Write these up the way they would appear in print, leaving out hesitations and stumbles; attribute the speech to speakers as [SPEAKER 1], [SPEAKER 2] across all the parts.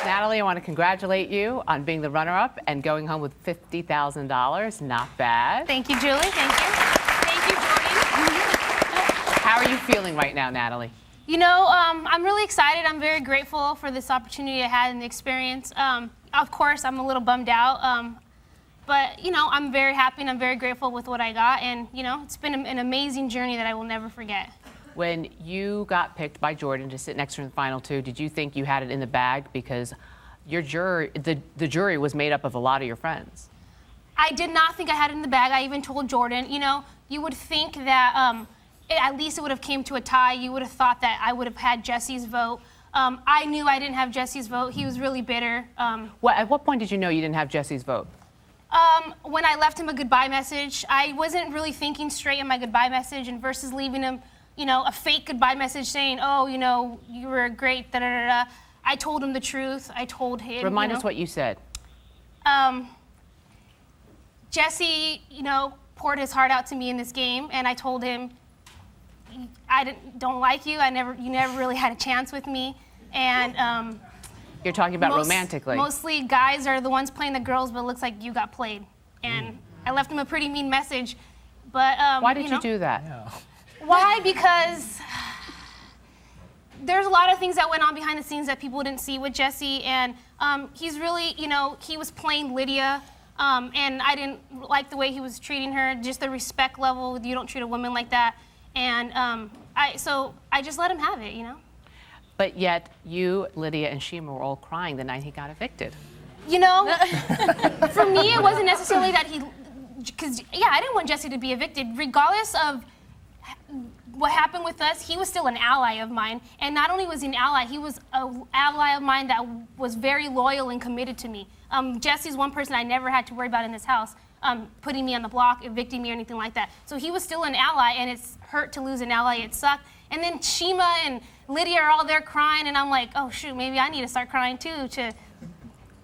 [SPEAKER 1] Natalie, I want to congratulate you on being the runner-up and going home with $50,000. Not bad.
[SPEAKER 2] Thank you, Julie. Thank you. Thank you, Jordan.
[SPEAKER 1] How are you feeling right now, Natalie?
[SPEAKER 2] You know, I'm really excited. I'm very grateful for this opportunity I had and the experience. Of course, I'm a little bummed out. But, you know, I'm very happy and I'm very grateful with what I got. And, you know, it's been an amazing journey that I will never forget.
[SPEAKER 1] When you got picked by Jordan to sit next to her in the final two, did you think you had it in the bag? Because your jury, the jury was made up of a lot of your friends.
[SPEAKER 2] I did not think I had it in the bag. I even told Jordan, you know, you would think that at least it would have came to a tie. You would have thought that I would have had Jesse's vote. I knew I didn't have Jesse's vote. He was really bitter.
[SPEAKER 1] At what point did you know you didn't have Jesse's vote?
[SPEAKER 2] When I left him a goodbye message, I wasn't really thinking straight in my goodbye message, and versus leaving him, you know, a fake goodbye message saying, oh, you know, you were great, da-da-da-da. I told him the truth. I told him,
[SPEAKER 1] Remind us what you said.
[SPEAKER 2] Jesse, you know, poured his heart out to me in this game, and I told him, don't like you. You never really had a chance with me. And
[SPEAKER 1] you're talking about romantically.
[SPEAKER 2] Mostly guys are the ones playing the girls, but it looks like you got played. And I left him a pretty mean message. But
[SPEAKER 1] why did you do that? Yeah.
[SPEAKER 2] Why? Because there's a lot of things that went on behind the scenes that people didn't see with Jesse, and he's really, you know, he was playing Lydia, and I didn't like the way he was treating her, just the respect level. You don't treat a woman like that, and so I just let him have it, you know.
[SPEAKER 1] But yet, you, Lydia, and Shima were all crying the night he got evicted.
[SPEAKER 2] You know, for me, it wasn't necessarily that because yeah, I didn't want Jesse to be evicted, regardless of what happened with us. He was still an ally of mine, and not only was he an ally, he was an ally of mine that was very loyal and committed to me. Jesse's one person I never had to worry about in this house, putting me on the block, evicting me, or anything like that. So he was still an ally, and it's hurt to lose an ally. It sucked. And then Shima and Lydia are all there crying, and I'm like, oh shoot, maybe I need to start crying too to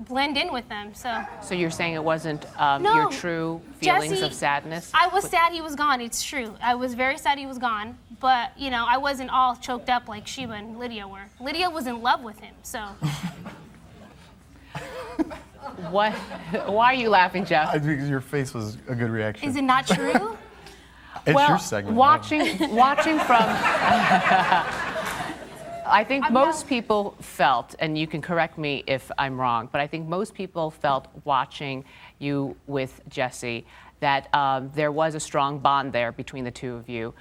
[SPEAKER 2] blend in with them. So
[SPEAKER 1] you're saying it wasn't
[SPEAKER 2] no,
[SPEAKER 1] your true feelings
[SPEAKER 2] Jesse,
[SPEAKER 1] of sadness?
[SPEAKER 2] I was sad he was gone. It's true. I was very sad he was gone. But, you know, I wasn't all choked up like Sheba and Lydia were. Lydia was in love with him, so.
[SPEAKER 1] What? Why are you laughing, Jeff?
[SPEAKER 3] Because your face was a good reaction.
[SPEAKER 2] Is it not true?
[SPEAKER 3] It's your segment.
[SPEAKER 1] Watching from... I think most people felt, and you can correct me if I'm wrong, but I think most people felt watching you with Jesse that there was a strong bond there between the two of you.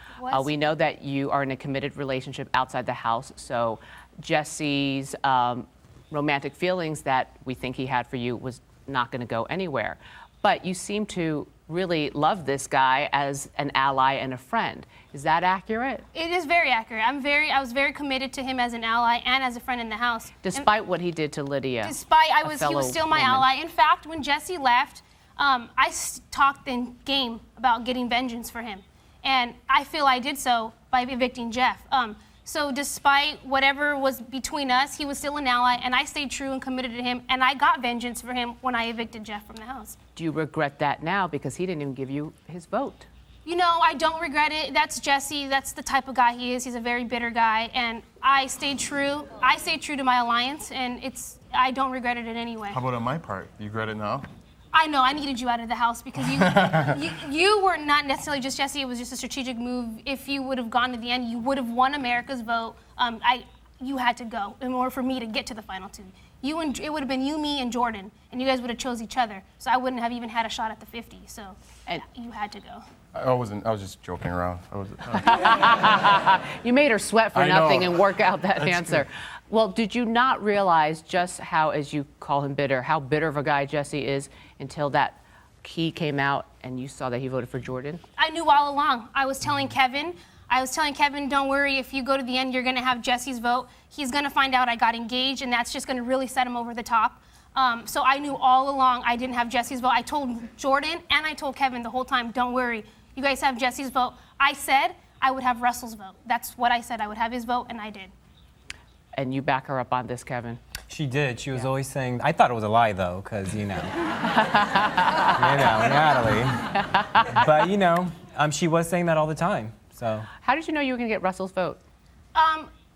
[SPEAKER 1] We know that you are in a committed relationship outside the house, so Jesse's romantic feelings that we think he had for you was not going to go anywhere. But you seem to really love this guy as an ally and a friend. Is that accurate?
[SPEAKER 2] It is very accurate. I was very committed to him as an ally and as a friend in the house.
[SPEAKER 1] Despite what he did to Lydia.
[SPEAKER 2] Despite he was still my ally. In fact, when Jesse left, I talked in game about getting vengeance for him. And I feel I did so by evicting Jeff. So despite whatever was between us, he was still an ally, and I stayed true and committed to him, and I got vengeance for him when I evicted Jeff from the house.
[SPEAKER 1] Do you regret that now because he didn't even give you his vote?
[SPEAKER 2] You know, I don't regret it. That's Jesse. That's the type of guy he is. He's a very bitter guy, and I stayed true. I stayed true to my alliance, and I don't regret it in any way.
[SPEAKER 3] How about on my part? You regret it now?
[SPEAKER 2] I know, I needed you out of the house because you were not necessarily just Jesse, it was just a strategic move. If you would have gone to the end, you would have won America's vote. You had to go in order for me to get to the final two. It would have been you, me, and Jordan, and you guys would have chose each other. So I wouldn't have even had a shot at the 50, so you had to go.
[SPEAKER 3] I was just joking around.
[SPEAKER 1] You made her sweat for nothing and work out that answer.
[SPEAKER 3] Good.
[SPEAKER 1] Well, did you not realize just how, as you call him bitter, how bitter of a guy Jesse is until that key came out and you saw that he voted for Jordan?
[SPEAKER 2] I knew all along. I was telling Kevin, don't worry, if you go to the end, you're gonna have Jesse's vote. He's gonna find out I got engaged, and that's just gonna really set him over the top. So I knew all along I didn't have Jesse's vote. I told Jordan and I told Kevin the whole time, don't worry, you guys have Jesse's vote. I said I would have Russell's vote. That's what I said, I would have his vote, and I did.
[SPEAKER 1] And you back her up on this, Kevin?
[SPEAKER 4] She did. She was always saying, I thought it was a lie, though, because, Natalie. But, she was saying that all the time, so.
[SPEAKER 1] How did you know you were going to get Russell's vote?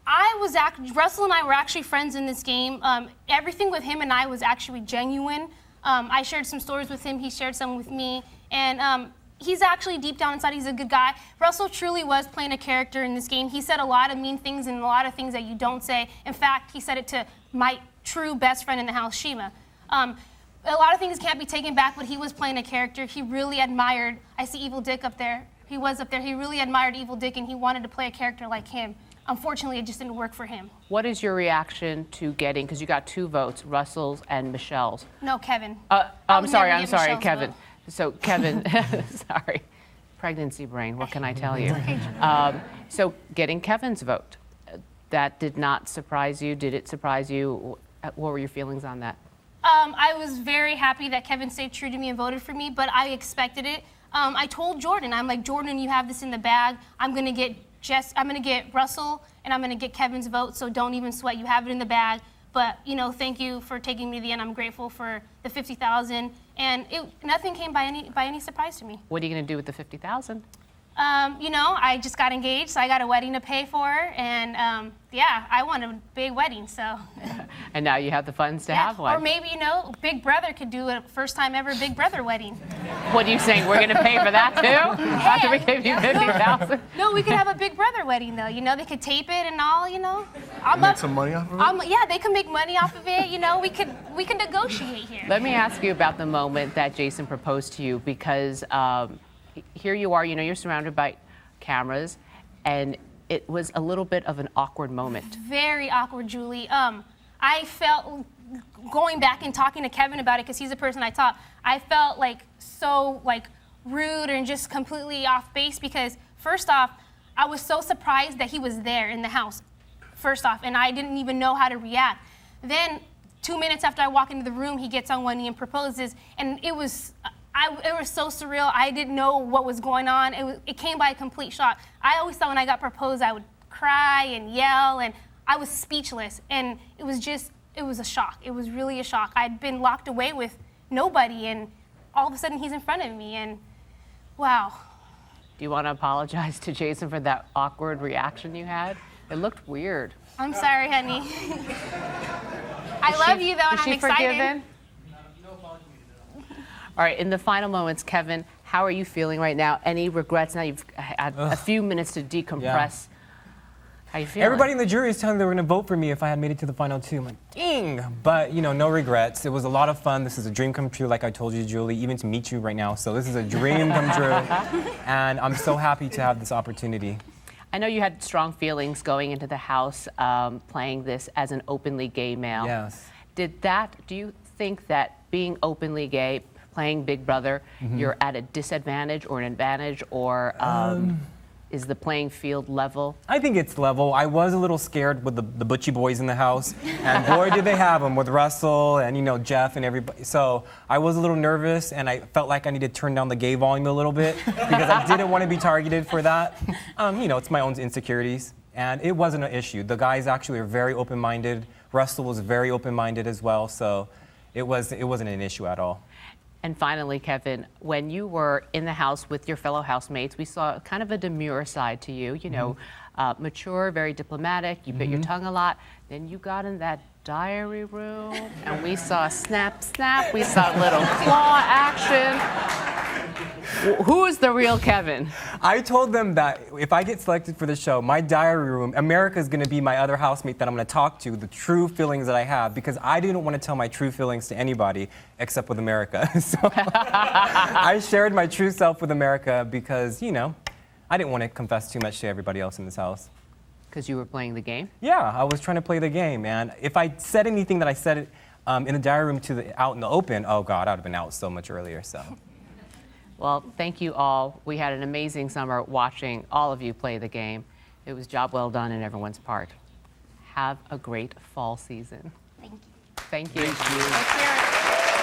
[SPEAKER 2] Russell and I were actually friends in this game. Everything with him and I was actually genuine. I shared some stories with him, he shared some with me, and he's actually deep down inside, he's a good guy. Russell truly was playing a character in this game. He said a lot of mean things and a lot of things that you don't say. In fact, he said it to my true best friend in the house, Shima. A lot of things can't be taken back, but he was playing a character. He really admired, I see Evil Dick up there. He was up there. He really admired Evil Dick, and he wanted to play a character like him. Unfortunately, it just didn't work for him.
[SPEAKER 1] What is your reaction to getting, because you got 2 votes, Russell's and Michelle's?
[SPEAKER 2] No, Kevin.
[SPEAKER 1] I'm sorry,
[SPEAKER 2] Michelle's
[SPEAKER 1] Kevin.
[SPEAKER 2] vote.
[SPEAKER 1] So Kevin, sorry, pregnancy brain, what can I tell you? So getting Kevin's vote, that did not surprise you? Did it surprise you? What were your feelings on that?
[SPEAKER 2] I was very happy that Kevin stayed true to me and voted for me, but I expected it. I told Jordan, I'm like, Jordan, you have this in the bag. I'm gonna get Russell, and I'm gonna get Kevin's vote, so don't even sweat, you have it in the bag. But, you know, thank you for taking me to the end. I'm grateful for the 50,000, and nothing came by any surprise to me.
[SPEAKER 1] What are you gonna do with the 50,000?
[SPEAKER 2] You know, I just got engaged, so I got a wedding to pay for, and yeah, I want a big wedding, so.
[SPEAKER 1] And now you have the funds to
[SPEAKER 2] Yeah.
[SPEAKER 1] have one.
[SPEAKER 2] Or maybe, you know, Big Brother could do a first time ever Big Brother wedding.
[SPEAKER 1] What are you saying? We're gonna pay for that too? After we give you 50,000?
[SPEAKER 2] No, we could have a Big Brother wedding though. You know, they could tape it and all. You know,
[SPEAKER 3] Make some money off of it?
[SPEAKER 2] Yeah, they can make money off of it. You know, we can negotiate here.
[SPEAKER 1] Let me ask you about the moment that Jason proposed to you, because here you are, you know, you're surrounded by cameras, and it was a little bit of an awkward moment.
[SPEAKER 2] Very awkward, Julie. I felt, going back and talking to Kevin about it, because he's a person I taught, I felt like so rude and just completely off base, because first off, I was so surprised that he was there in the house, first off, and I didn't even know how to react. Then 2 minutes after I walk into the room, he gets on one knee and proposes, and it was so surreal. I didn't know what was going on. It came by a complete shock. I always thought when I got proposed, I would cry and yell, and I was speechless. And it was a shock. It was really a shock. I'd been locked away with nobody, and all of a sudden he's in front of me, and wow.
[SPEAKER 1] Do you want to apologize to Jason for that awkward reaction you had? It looked weird.
[SPEAKER 2] I'm sorry, honey. I love you, though, and I'm excited.
[SPEAKER 1] Forgiven? All right, in the final moments, Kevin, how are you feeling right now? Any regrets? Now you've had a few minutes to decompress.
[SPEAKER 4] Yeah.
[SPEAKER 1] How you feeling?
[SPEAKER 4] Everybody in the jury is telling me they were going to vote for me if I had made it to the final 2. I'm like, dang! But, you know, no regrets. It was a lot of fun. This is a dream come true, like I told you, Julie, even to meet you right now. So this is a dream come true, and I'm so happy to have this opportunity.
[SPEAKER 1] I know you had strong feelings going into the house, playing this as an openly gay male.
[SPEAKER 4] Yes.
[SPEAKER 1] Do you think that being openly gay, playing Big Brother, you're at a disadvantage or an advantage, or is the playing field level?
[SPEAKER 4] I think it's level. I was a little scared with the Butchie boys in the house, and boy did they have them with Russell and, you know, Jeff and everybody. So I was a little nervous, and I felt like I needed to turn down the gay volume a little bit because I didn't want to be targeted for that. You know, it's my own insecurities, and it wasn't an issue. The guys actually are very open-minded. Russell was very open-minded as well, so it wasn't an issue at all.
[SPEAKER 1] And finally, Kevin, when you were in the house with your fellow housemates, we saw kind of a demure side to you, you know, mature, very diplomatic, you bit your tongue a lot. Then you got in that diary room, and we saw snap, snap, we saw little claw action. Who is the real Kevin?
[SPEAKER 4] I told them that if I get selected for the show, my diary room, America is going to be my other housemate that I'm going to talk to, the true feelings that I have, because I didn't want to tell my true feelings to anybody except with America. So I shared my true self with America because, you know, I didn't want to confess too much to everybody else in this house.
[SPEAKER 1] Because you were playing the game?
[SPEAKER 4] Yeah, I was trying to play the game, and if I said anything that I said in the diary room out in the open, oh God, I'd have been out so much earlier, so.
[SPEAKER 1] Well, thank you all. We had an amazing summer watching all of you play the game. It was job well done in everyone's part. Have a great fall season.
[SPEAKER 2] Thank you.
[SPEAKER 1] Thank you.
[SPEAKER 2] Let's hear it.